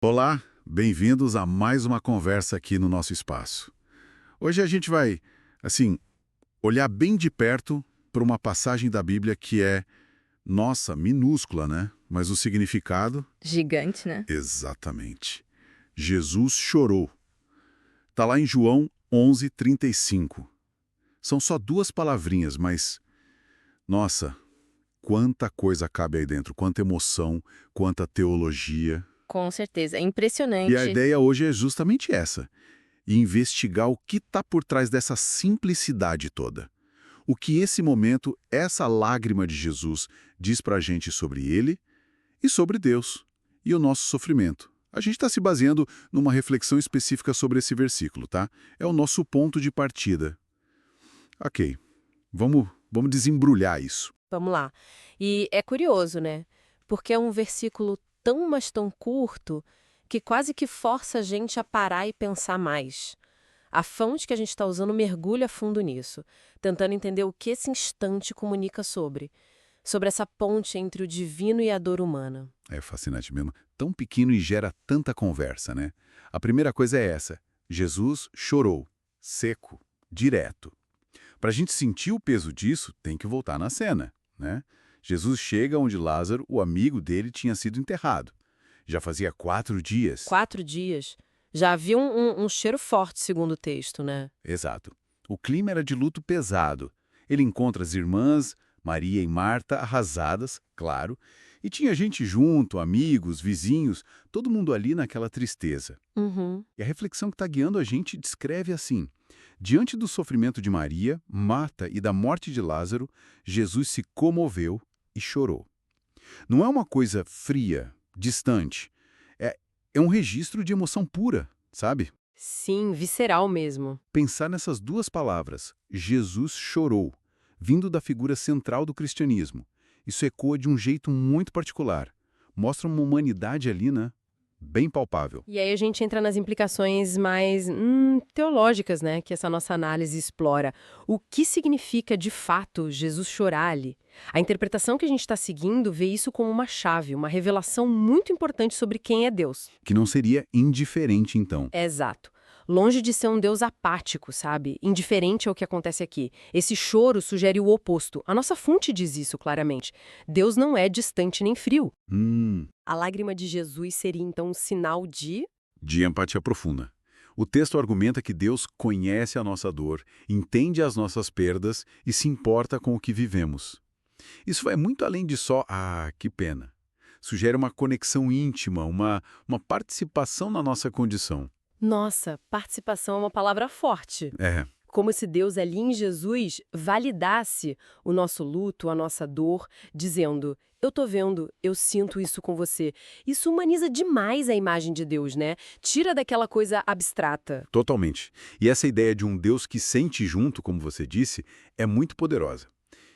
Olá, bem-vindos a mais uma conversa aqui no nosso espaço. Hoje a gente vai, assim, olhar bem de perto para uma passagem da Bíblia que é, nossa, minúscula, né? Mas o significado, Gigante, né? exatamente. Jesus chorou. Está lá em João 11:35. São só duas palavrinhas, mas, nossa, quanta coisa cabe aí dentro, quanta emoção, quanta teologia. Com certeza. É E a impressionante. ideia hoje é justamente essa. E investigar o que está por trás dessa simplicidade toda. O que esse momento, essa lágrima de Jesus, diz para a gente sobre ele e sobre Deus e o nosso sofrimento. A gente está se baseando numa reflexão específica sobre esse versículo, tá? É o nosso ponto de partida. Ok, vamos desembrulhar isso. Vamos lá. E é curioso, né? Porque é um versículo tão, mas tão curto que quase que força a gente a parar e pensar mais. A fonte que a gente está usando mergulha fundo nisso, tentando entender o que esse instante comunica sobre essa ponte entre o divino e a dor humana. É fascinante mesmo. Tão pequeno e gera tanta conversa, né? A primeira coisa é essa. Jesus chorou. Seco. Direto. Para a gente sentir o peso disso, tem que voltar na cena, né? Jesus chega onde Lázaro, o amigo dele, tinha sido enterrado. Já fazia 4 dias. 4 dias. Já havia um cheiro forte, segundo o texto, né? Exato. O clima era de luto pesado. Ele encontra as irmãs, Maria e Marta, arrasadas, claro, e tinha gente junto, amigos, vizinhos, todo mundo ali naquela tristeza. Uhum. E a reflexão que está guiando a gente descreve assim: diante do sofrimento de Maria, Marta e da morte de Lázaro, Jesus se comoveu e chorou. Não é uma coisa fria, distante. É um registro de emoção pura, sabe? Sim, visceral mesmo. Pensar nessas duas palavras, Jesus chorou, vindo da figura central do cristianismo. Isso ecoa de um jeito muito particular. Mostra uma humanidade ali, né? Bem palpável. E aí a gente entra nas implicações mais teológicas, né, que essa nossa análise explora. O que significa, de fato, Jesus chorar ali? A interpretação que a gente está seguindo vê isso como uma chave, uma revelação muito importante sobre quem é Deus. Que não seria indiferente, então. Exato. Longe de ser um Deus apático, sabe? Indiferente ao que acontece aqui. Esse choro sugere o oposto. A nossa fonte diz isso claramente. Deus não é distante nem frio. Hum, A lágrima de Jesus seria então um sinal de... de empatia profunda. O texto argumenta que Deus conhece a nossa dor, entende as nossas perdas e se importa com o que vivemos. Isso vai muito além de só, que pena. Sugere uma conexão íntima, uma participação na nossa condição. Nossa, participação é uma palavra forte. É, Como se Deus ali em Jesus validasse o nosso luto, a nossa dor, dizendo: eu tô vendo, eu sinto isso com você. Isso humaniza demais a imagem de Deus, né? Tira daquela coisa abstrata. totalmente. E essa ideia de um Deus que sente junto, como você disse, é muito poderosa.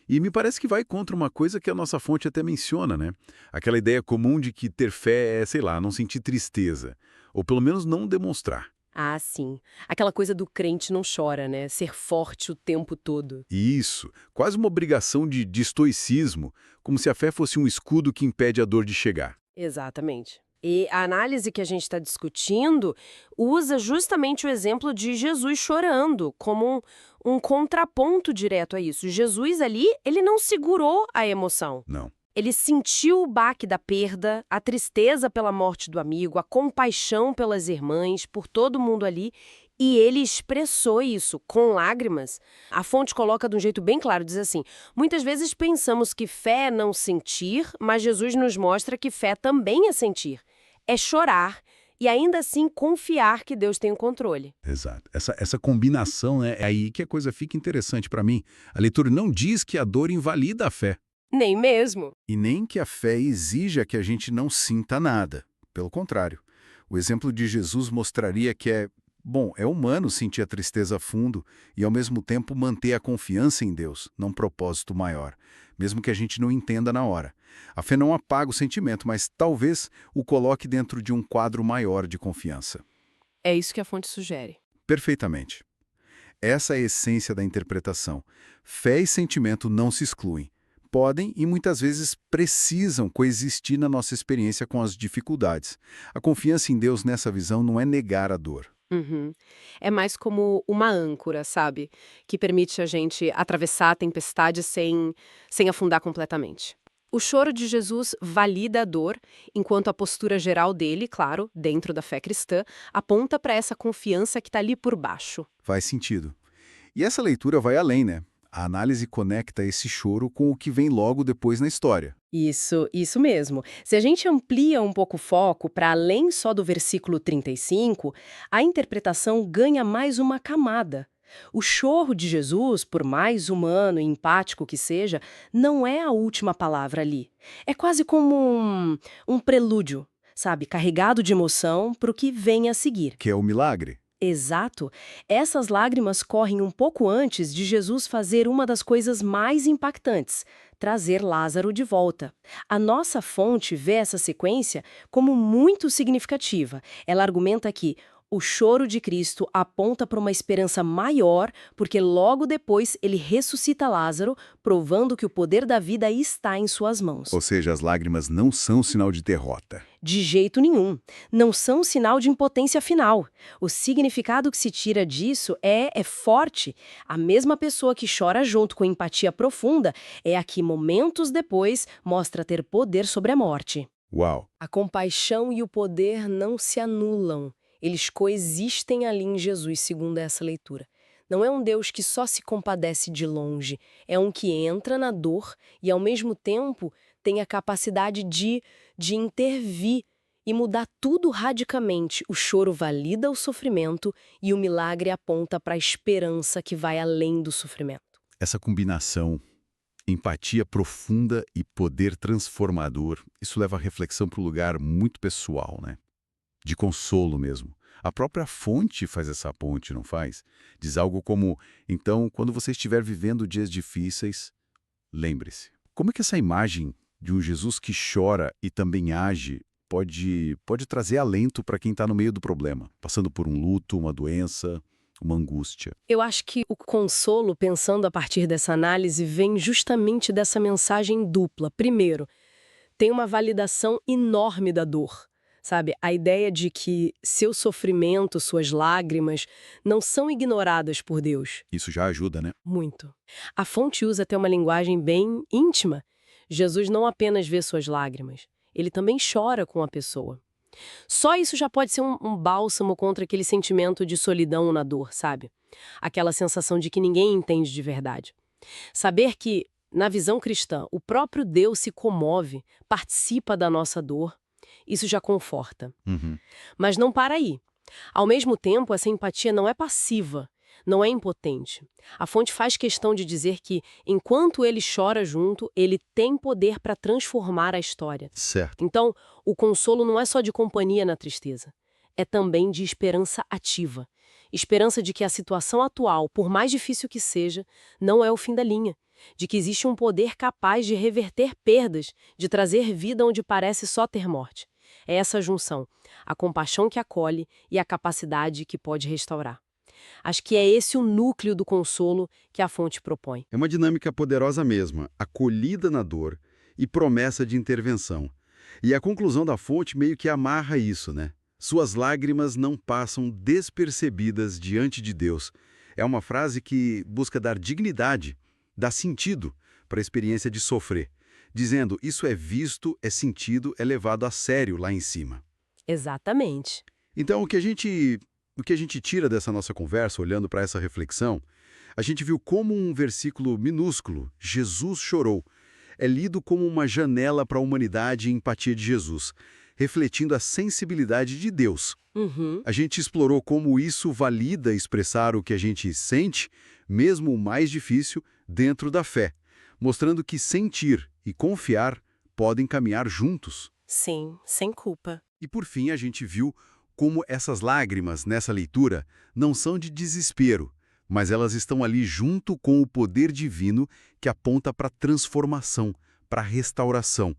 E me parece que vai contra uma coisa que a nossa fonte até menciona, né? Aquela ideia comum de que ter fé é, sei lá, não sentir tristeza. Ou pelo menos não demonstrar. Ah, sim. Aquela coisa do crente não chora, né? Ser forte o tempo todo. Isso, quase uma obrigação de estoicismo, como se a fé fosse um escudo que impede a dor de chegar. Exatamente. E a análise que a gente está discutindo usa justamente o exemplo de Jesus chorando como um contraponto direto a isso. Jesus ali, ele não segurou a emoção. Não. Ele sentiu o baque da perda, a tristeza pela morte do amigo, a compaixão pelas irmãs, por todo mundo ali, e ele expressou isso com lágrimas. A fonte coloca de um jeito bem claro, diz assim: muitas vezes pensamos que fé é não sentir, mas Jesus nos mostra que fé também é sentir. É chorar e ainda assim confiar que Deus tem o controle. Exato. Essa combinação, né, é aí que a coisa fica interessante para mim. A leitura não diz que a dor invalida a fé. Nem mesmo. E nem que a fé exija que a gente não sinta nada. Pelo contrário. O exemplo de Jesus mostraria que é humano sentir a tristeza a fundo e, ao mesmo tempo, manter a confiança em Deus, num propósito maior, mesmo que a gente não entenda na hora. A fé não apaga o sentimento, mas talvez o coloque dentro de um quadro maior de confiança. É isso que a fonte sugere. Perfeitamente. Essa é a essência da interpretação. Fé e sentimento não se excluem. podem e muitas vezes precisam coexistir na nossa experiência com as dificuldades. A confiança em Deus nessa visão não é negar a dor. Uhum. É mais como uma âncora, sabe? Que permite a gente atravessar a tempestade sem afundar completamente. O choro de Jesus valida a dor, enquanto a postura geral dele, claro, dentro da fé cristã, aponta para essa confiança que está ali por baixo. Faz sentido. E essa leitura vai além, né? A análise conecta esse choro com o que vem logo depois na história. Isso mesmo. Se a gente amplia um pouco o foco para além só do versículo 35, a interpretação ganha mais uma camada. O choro de Jesus, por mais humano e empático que seja, não é a última palavra ali. É quase como um prelúdio, sabe, carregado de emoção para o que vem a seguir. Que é o milagre. Exato. Essas lágrimas correm um pouco antes de Jesus fazer uma das coisas mais impactantes, trazer Lázaro de volta. A nossa fonte vê essa sequência como muito significativa. Ela argumenta que o choro de Cristo aponta para uma esperança maior, porque logo depois ele ressuscita Lázaro, provando que o poder da vida está em suas mãos. Ou seja, as lágrimas não são sinal de derrota. De jeito nenhum. Não são sinal de impotência final. O significado que se tira disso é forte. A mesma pessoa que chora junto com empatia profunda é a que, momentos depois, mostra ter poder sobre a morte. Uau! A compaixão e o poder não se anulam. Eles coexistem ali em Jesus, segundo essa leitura. Não é um Deus que só se compadece de longe. É um que entra na dor e, ao mesmo tempo, tem a capacidade de intervir e mudar tudo radicalmente. O choro valida o sofrimento e o milagre aponta para a esperança que vai além do sofrimento. Essa combinação, empatia profunda e poder transformador, isso leva a reflexão para um lugar muito pessoal, né? De consolo mesmo. A própria fonte faz essa ponte, não faz? Diz algo como, então, quando você estiver vivendo dias difíceis, lembre-se. Como é que essa imagem de um Jesus que chora e também age pode trazer alento para quem está no meio do problema, passando por um luto, uma doença, uma angústia? Eu acho que o consolo, pensando a partir dessa análise, vem justamente dessa mensagem dupla. Primeiro, tem uma validação enorme da dor. Sabe, a ideia de que seu sofrimento, suas lágrimas, não são ignoradas por Deus. Isso já ajuda, né? Muito. A fonte usa até uma linguagem bem íntima. Jesus não apenas vê suas lágrimas, ele também chora com a pessoa. Só isso já pode ser um bálsamo contra aquele sentimento de solidão na dor, sabe? Aquela sensação de que ninguém entende de verdade. Saber que, na visão cristã, o próprio Deus se comove, participa da nossa dor, isso já conforta. Uhum. Mas não para aí. Ao mesmo tempo, essa empatia não é passiva, não é impotente. A fonte faz questão de dizer que, enquanto ele chora junto, ele tem poder para transformar a história. Certo. Então, o consolo não é só de companhia na tristeza, é também de esperança ativa. Esperança de que a situação atual, por mais difícil que seja, não é o fim da linha. De que existe um poder capaz de reverter perdas, de trazer vida onde parece só ter morte. É essa junção, a compaixão que acolhe e a capacidade que pode restaurar. Acho que é esse o núcleo do consolo que a fonte propõe. É uma dinâmica poderosa mesma, acolhida na dor e promessa de intervenção. E a conclusão da fonte meio que amarra isso, né? Suas lágrimas não passam despercebidas diante de Deus. É uma frase que busca dar dignidade, dar sentido para a experiência de sofrer, dizendo isso é visto, é sentido, é levado a sério lá em cima. Exatamente. Então, o que a gente tira dessa nossa conversa, olhando para essa reflexão, a gente viu como um versículo minúsculo, Jesus chorou, é lido como uma janela para a humanidade e empatia de Jesus, refletindo a sensibilidade de Deus. Uhum. A gente explorou como isso valida expressar o que a gente sente, mesmo o mais difícil, dentro da fé, mostrando que sentir e confiar podem caminhar juntos. Sim, sem culpa. E por fim, a gente viu como essas lágrimas nessa leitura não são de desespero, mas elas estão ali junto com o poder divino que aponta para a transformação, para a restauração,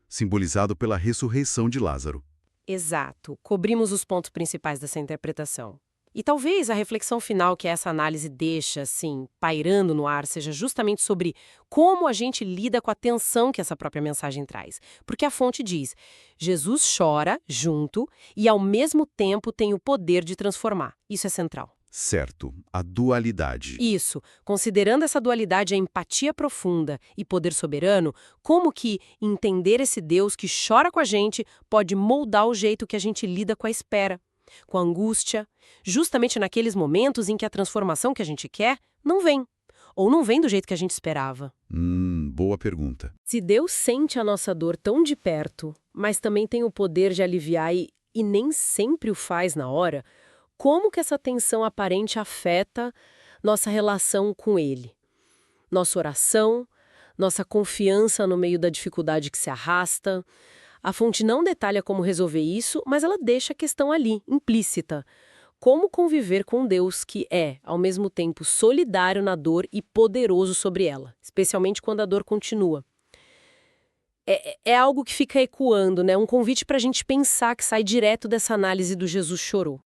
simbolizado pela ressurreição de Lázaro. Exato. Cobrimos os pontos principais dessa interpretação. E talvez a reflexão final que essa análise deixa, assim, pairando no ar, seja justamente sobre como a gente lida com a tensão que essa própria mensagem traz. Porque a fonte diz, Jesus chora junto e ao mesmo tempo tem o poder de transformar. Isso é central. Certo, a dualidade. Isso, considerando essa dualidade, a empatia profunda e poder soberano, como que entender esse Deus que chora com a gente pode moldar o jeito que a gente lida com a espera, com a angústia, justamente naqueles momentos em que a transformação que a gente quer não vem, ou não vem do jeito que a gente esperava. Boa pergunta. Se Deus sente a nossa dor tão de perto, mas também tem o poder de aliviar e nem sempre o faz na hora, como que essa tensão aparente afeta nossa relação com Ele? Nossa oração, nossa confiança no meio da dificuldade que se arrasta. A fonte não detalha como resolver isso, mas ela deixa a questão ali, implícita. Como conviver com Deus que é, ao mesmo tempo, solidário na dor e poderoso sobre ela, especialmente quando a dor continua. É algo que fica ecoando, né? Um convite para a gente pensar que sai direto dessa análise do Jesus chorou.